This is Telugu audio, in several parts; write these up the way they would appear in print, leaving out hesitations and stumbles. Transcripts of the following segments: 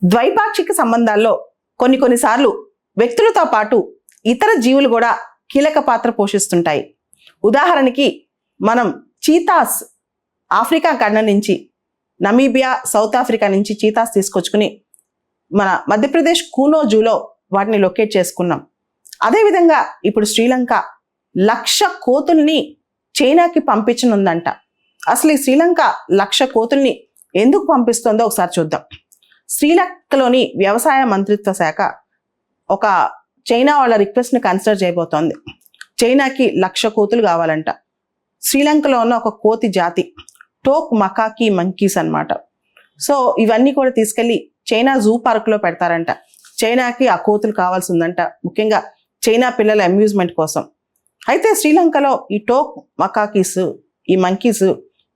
ద్వైపాక్షిక సంబంధాల్లో కొన్నిసార్లు వ్యక్తులతో పాటు ఇతర జీవులు కూడా కీలక పాత్ర పోషిస్తుంటాయి. ఉదాహరణకి మనం చీతాస్ ఆఫ్రికా ఖండం నుంచి, నమీబియా, సౌత్ ఆఫ్రికా నుంచి చీతాస్ తీసుకొచ్చుకుని మన మధ్యప్రదేశ్ కూనో జూలో వాటిని లొకేట్ చేసుకున్నాం. అదేవిధంగా ఇప్పుడు శ్రీలంక 1,00,000 కోతుల్ని చైనాకి పంపించనుందంట. అసలు ఈ శ్రీలంక 1,00,000 కోతుల్ని ఎందుకు పంపిస్తుందో ఒకసారి చూద్దాం. శ్రీలంకలోని వ్యవసాయ మంత్రిత్వ శాఖ ఒక చైనా వాళ్ళ రిక్వెస్ట్ని కన్సిడర్ చేయబోతోంది. చైనాకి 1,00,000 కోతులు కావాలంట. శ్రీలంకలో ఉన్న ఒక కోతి జాతి టోక్ మకాకి మంకీస్ అన్నమాట. సో ఇవన్నీ కూడా తీసుకెళ్లి చైనా జూ పార్క్లో పెడతారంట. చైనాకి ఆ కోతులు కావాల్సి ఉందంట, ముఖ్యంగా చైనా పిల్లల అమ్యూజ్మెంట్ కోసం. అయితే శ్రీలంకలో ఈ టోక్ మకాకీస్, ఈ మంకీస్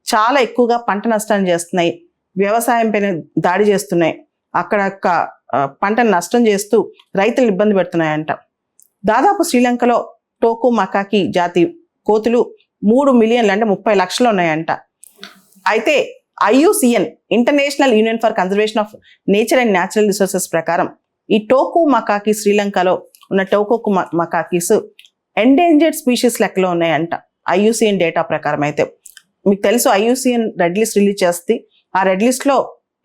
చాలా ఎక్కువగా పంట నష్టాన్ని చేస్తున్నాయి, వ్యవసాయం పైన దాడి చేస్తున్నాయి, అక్కడ పంటను నష్టం చేస్తూ రైతులు ఇబ్బంది పెడుతున్నాయంట. దాదాపు శ్రీలంకలో టోకు మకాకి జాతి కోతులు 3 మిలియన్లు అంటే 30 లక్షలు ఉన్నాయంట. అయితే IUCN international union for conservation of nature and natural resources ప్రకారం ఈ టోకు మకాకి శ్రీలంకలో ఉన్న టోకు మకాకీస్ ఎండేంజర్డ్ స్పీషీస్ లెక్కలో ఉన్నాయంట IUCN డేటా ప్రకారం. అయితే మీకు తెలుసు IUCN రెడ్ లిస్ట్ రిలీజ్ చేస్తుంది. ఆ రెడ్ లిస్ట్లో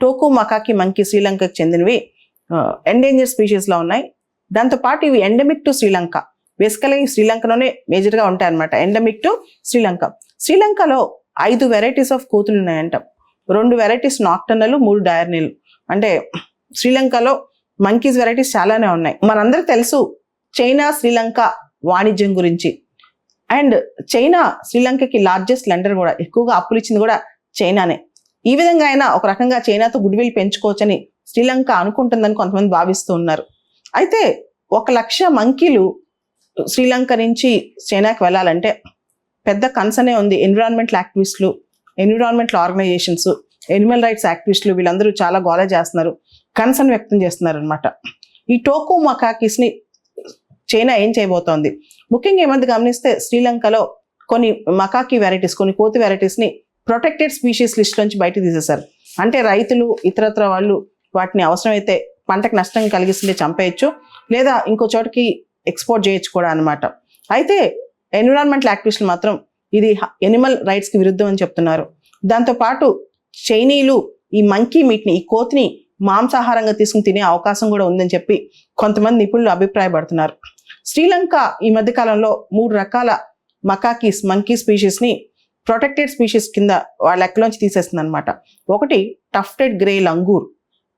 టోకు మకాకి మంకీ శ్రీలంకకు చెందినవి ఎండేంజర్డ్ స్పీషీస్లో ఉన్నాయి. దాంతోపాటు ఇవి ఎండమిక్ టు శ్రీలంక, బేసికలీ శ్రీలంకలోనే మేజర్గా ఉంటాయి అన్నమాట. Endemic to Sri Lanka. శ్రీలంకలో 5 వెరైటీస్ ఆఫ్ కోతులు ఉన్నాయంట. 2 వెరైటీస్ నాక్టర్నల్, 3 డయర్నీలు. అంటే శ్రీలంకలో మంకీస్ వెరైటీస్ చాలానే ఉన్నాయి. మనందరికి తెలుసు చైనా శ్రీలంక వాణిజ్యం గురించి. అండ్ చైనా శ్రీలంకకి లార్జెస్ట్ లెండర్ కూడా, ఎక్కువగా అప్పులు ఇచ్చింది కూడా చైనానే. ఈ విధంగా అయినా ఒక రకంగా చైనాతో గుడ్ విల్ పెంచుకోవచ్చని శ్రీలంక అనుకుంటుందని కొంతమంది భావిస్తూ ఉన్నారు. అయితే 1,00,000 మంకీలు శ్రీలంక నుంచి చైనాకి వెళ్ళాలంటే పెద్ద కన్సర్నే ఉంది. ఎన్విరాన్మెంటల్ యాక్టివిస్టులు, ఎన్విరాన్మెంటల్ ఆర్గనైజేషన్స్, ఎనిమల్ రైట్స్ యాక్టివిస్టులు వీళ్ళందరూ చాలా గోల చేస్తున్నారు, కన్సర్న్ వ్యక్తం చేస్తున్నారు అనమాట. ఈ టోకు మకాకీస్ని చైనా ఏం చేయబోతోంది? ముఖ్యంగా ఏమంది గమనిస్తే శ్రీలంకలో కొన్ని మకాకి వెరైటీస్, కొన్ని కోతి వెరైటీస్ని ప్రొటెక్టెడ్ స్పీషీస్ లిస్ట్ నుంచి బయటకు తీసేశారు. అంటే రైతులు ఇతరత్ర వాళ్ళు వాటిని అవసరమైతే పంటకు నష్టం కలిగిస్తుంటే చంపేయచ్చు, లేదా ఇంకో చోటికి ఎక్స్పోర్ట్ చేయొచ్చు కూడా అనమాట. అయితే ఎన్విరాన్మెంటల్ యాక్టివిస్టులు మాత్రం ఇది ఎనిమల్ రైట్స్కి విరుద్ధం అని చెప్తున్నారు. దాంతోపాటు చైనీయులు ఈ మంకీ మీట్ని, ఈ కోతిని మాంసాహారంగా తీసుకుని తినే అవకాశం కూడా ఉందని చెప్పి కొంతమంది నిపుణులు అభిప్రాయపడుతున్నారు. శ్రీలంక ఈ మధ్యకాలంలో 3 రకాల మంకీ స్పీషీస్ని ప్రొటెక్టెడ్ స్పీషీస్ కింద వాళ్ళ లెక్కలోంచి తీసేస్తుంది అనమాట. ఒకటి టఫ్టెడ్ గ్రే లంగూర్,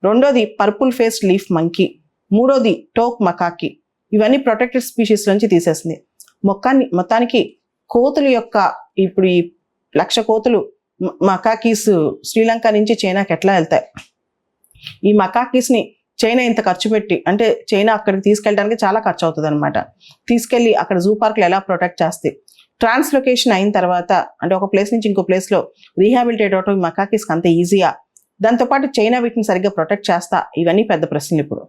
రెండోది పర్పుల్ ఫేస్డ్ లీఫ్ మంకీ, మూడోది టోక్ మకాకి. ఇవన్నీ ప్రొటెక్టెడ్ స్పీషీస్ నుంచి తీసేసింది. మొత్తానికి కోతుల యొక్క ఇప్పుడు ఈ 1,00,000 కోతులు మకాకీస్ శ్రీలంక నుంచి చైనాకి ఎట్లా వెళ్తాయి? ఈ మకాకీస్ని చైనా ఇంత ఖర్చు పెట్టి, అంటే చైనా అక్కడికి తీసుకెళ్ళడానికి చాలా ఖర్చు అవుతుంది అనమాట. తీసుకెళ్ళి అక్కడ జూ పార్క్లో ఎలా ప్రొటెక్ట్ చేస్తాయి? ట్రాన్స్లొకేషన్ అయిన తర్వాత, అంటే ఒక ప్లేస్ నుంచి ఇంకో ప్లేస్లో రీహాబిలిటేట్ అవటం మకాకీస్కి అంత ఈజీయా? దాంతోపాటు చైనా వీటిని సరిగ్గా ప్రొటెక్ట్ చేస్తా? ఇవన్నీ పెద్ద ప్రశ్నలు ఇప్పుడు.